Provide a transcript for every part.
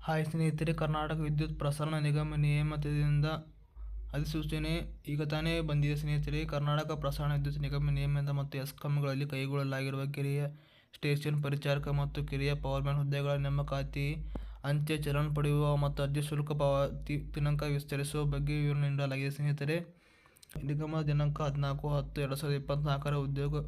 Hi ಸ್ನೇಹಿತರೆ, ಕರ್ನಾಟಕ ವಿದ್ಯುತ್ ಪ್ರಸರಣ ನಿಗಮ ನಿಯಮಿತದಿಂದ ಅಧಿಸೂಚನೆ ಈಗ ತಾನೇ ಬಂದಿದೆ ಸ್ನೇಹಿತರೆ. ಕರ್ನಾಟಕ ಪ್ರಸರಣ ವಿದ್ಯುತ್ ನಿಗಮ ನಿಯಮಿತ ಮತ್ತು ಎಸ್ಕಾಂಗಳಲ್ಲಿ ಕೈಗೊಳ್ಳಲಾಗಿರುವ ಕಿರಿಯ ಸ್ಟೇಷನ್ ಪರಿಚಾರಕ ಮತ್ತು ಕಿರಿಯ ಪವರ್ಮ್ಯಾನ್ ಹುದ್ದೆಗಳ ನೇಮಕಾತಿ, ಅಂಚೆ ಚಲನ್ ಪಡೆಯುವ ಮತ್ತು ಅರ್ಜಿ ಶುಲ್ಕ ಪಾವತಿ ದಿನಾಂಕ ವಿಸ್ತರಿಸುವ ಬಗ್ಗೆ ವಿವರಣೆ ನೀಡಲಾಗಿದೆ ಸ್ನೇಹಿತರೆ. ನಿಗಮದ ದಿನಾಂಕ 14/10/2024 ಉದ್ಯೋಗ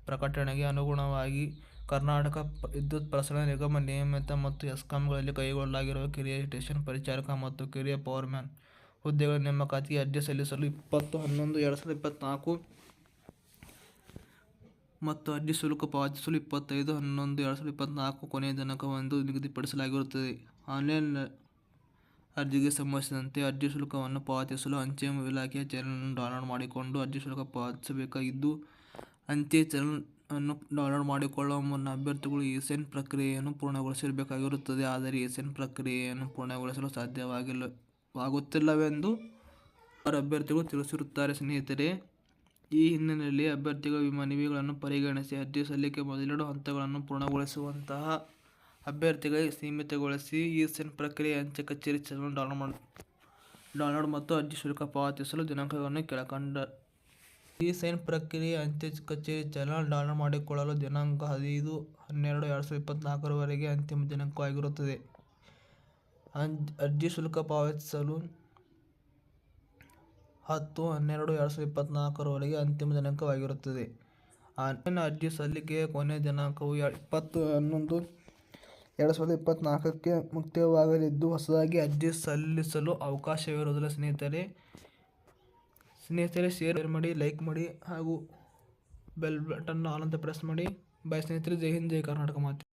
ಪ್ರಕಟಣೆಗೆ ಅನುಗುಣವಾಗಿ ಕರ್ನಾಟಕ ವಿದ್ಯುತ್ ಪ್ರಸರಣ ನಿಗಮ ನಿಯಮಿತ ಮತ್ತು ಎಸ್ಕಾಂಗಳಲ್ಲಿ ಕೈಗೊಳ್ಳಲಾಗಿರುವ ಕಿರಿಯ ಸ್ಟೇಷನ್ ಪರಿಚಾರಕ ಮತ್ತು ಕಿರಿಯ ಪವರ್ಮ್ಯಾನ್ ಹುದ್ದೆಗಳ ನೇಮಕಾತಿಗೆ ಅರ್ಜಿ ಸಲ್ಲಿಸಲು 20/11/2024 ಮತ್ತು ಅರ್ಜಿ ಶುಲ್ಕ ಪಾವತಿಸಲು 25/11/2024 ಕೊನೆಯ ದಿನಾಂಕವೆಂದು ನಿಗದಿಪಡಿಸಲಾಗಿರುತ್ತದೆ. ಆನ್ಲೈನ್ ಅರ್ಜಿಗೆ ಸಂಬಂಧಿಸಿದಂತೆ ಅರ್ಜಿ ಶುಲ್ಕವನ್ನು ಪಾವತಿಸಲು ಅಂಚೆ ಇಲಾಖೆಯ ಚಲನ್ ಅನ್ನು ಡೌನ್ಲೋಡ್ ಮಾಡಿಕೊಂಡು ಅರ್ಜಿ ಶುಲ್ಕ ಪಾವತಿಸಬೇಕಾಗಿದ್ದು, ಅಂಚೆ ಚಲನ್ ಅನ್ನು ಡೌನ್ಲೋಡ್ ಮಾಡಿಕೊಳ್ಳುವ ಮುನ್ನ ಅಭ್ಯರ್ಥಿಗಳು ಇ-ಸೈನ್ ಪ್ರಕ್ರಿಯೆಯನ್ನು ಪೂರ್ಣಗೊಳಿಸಿರಬೇಕಾಗಿರುತ್ತದೆ. ಆದರೆ ಇ-ಸೈನ್ ಪ್ರಕ್ರಿಯೆಯನ್ನು ಪೂರ್ಣಗೊಳಿಸಲು ಸಾಧ್ಯವಾಗುತ್ತಿಲ್ಲವೆಂದು ಹಲವಾರು ಅಭ್ಯರ್ಥಿಗಳು ತಿಳಿಸಿರುತ್ತಾರೆ ಸ್ನೇಹಿತರೆ. ಈ ಹಿನ್ನೆಲೆಯಲ್ಲಿ ಅಭ್ಯರ್ಥಿಗಳ ಮನವಿಗಳನ್ನು ಪರಿಗಣಿಸಿ ಅರ್ಜಿ ಸಲ್ಲಿಕೆ ಮೊದಲೆರಡು ಹಂತಗಳನ್ನು ಪೂರ್ಣಗೊಳಿಸಿರುವಂತಹ ಅಭ್ಯರ್ಥಿಗಳಿಗೆ ಸೀಮಿತಗೊಳಿಸಿ ಇ-ಸೈನ್ ಪ್ರಕ್ರಿಯೆ, ಅಂಚೆ ಕಚೇರಿ ಚಲನ್ ಡೌನ್ಲೋಡ್ ಮತ್ತು ಅರ್ಜಿ ಶುಲ್ಕ ಪಾವತಿಸಲು ದಿನಾಂಕಗಳನ್ನು ಕೆಳಕಂಡ ಇ-ಸೈನ್ ಪ್ರಕ್ರಿಯೆ, ಅಂಚೆ ಕಚೇರಿ ಚಲನ್ ಡೌನ್ಲೋಡ್ ಮಾಡಿಕೊಳ್ಳಲು ದಿನಾಂಕ 15/12/2024 ರವರೆಗೆ ಅಂತಿಮ ದಿನಾಂಕವಾಗಿರುತ್ತದೆ. ಅರ್ಜಿ ಶುಲ್ಕ ಪಾವತಿಸಲು 10/12/2024 ರವರೆಗೆ ಅಂತಿಮ ದಿನಾಂಕವಾಗಿರುತ್ತದೆ. ಆನ್ಲೈನ್ ಅರ್ಜಿ ಸಲ್ಲಿಕೆಯ ಕೊನೆಯ ದಿನಾಂಕವು 20/11/2024ಕ್ಕೆ ಮುಕ್ತಾಯವಾಗಲಿದ್ದು, ಹೊಸದಾಗಿ ಅರ್ಜಿ ಸಲ್ಲಿಸಲು ಅವಕಾಶವಿರುವುದಿಲ್ಲ ಸ್ನೇಹಿತರೆ. ಶೇರ್ ಮಾಡಿ, ಲೈಕ್ ಮಾಡಿ ಹಾಗೂ ಬೆಲ್ ಬಟನ್ ಆಲ್ ಅಂತ ಪ್ರೆಸ್ ಮಾಡಿ. ಬಾಯ್ ಸ್ನೇಹಿತರೆ. ಜೈ ಹಿಂದ್, ಜೈ ಕರ್ನಾಟಕ ಮಾತೆ.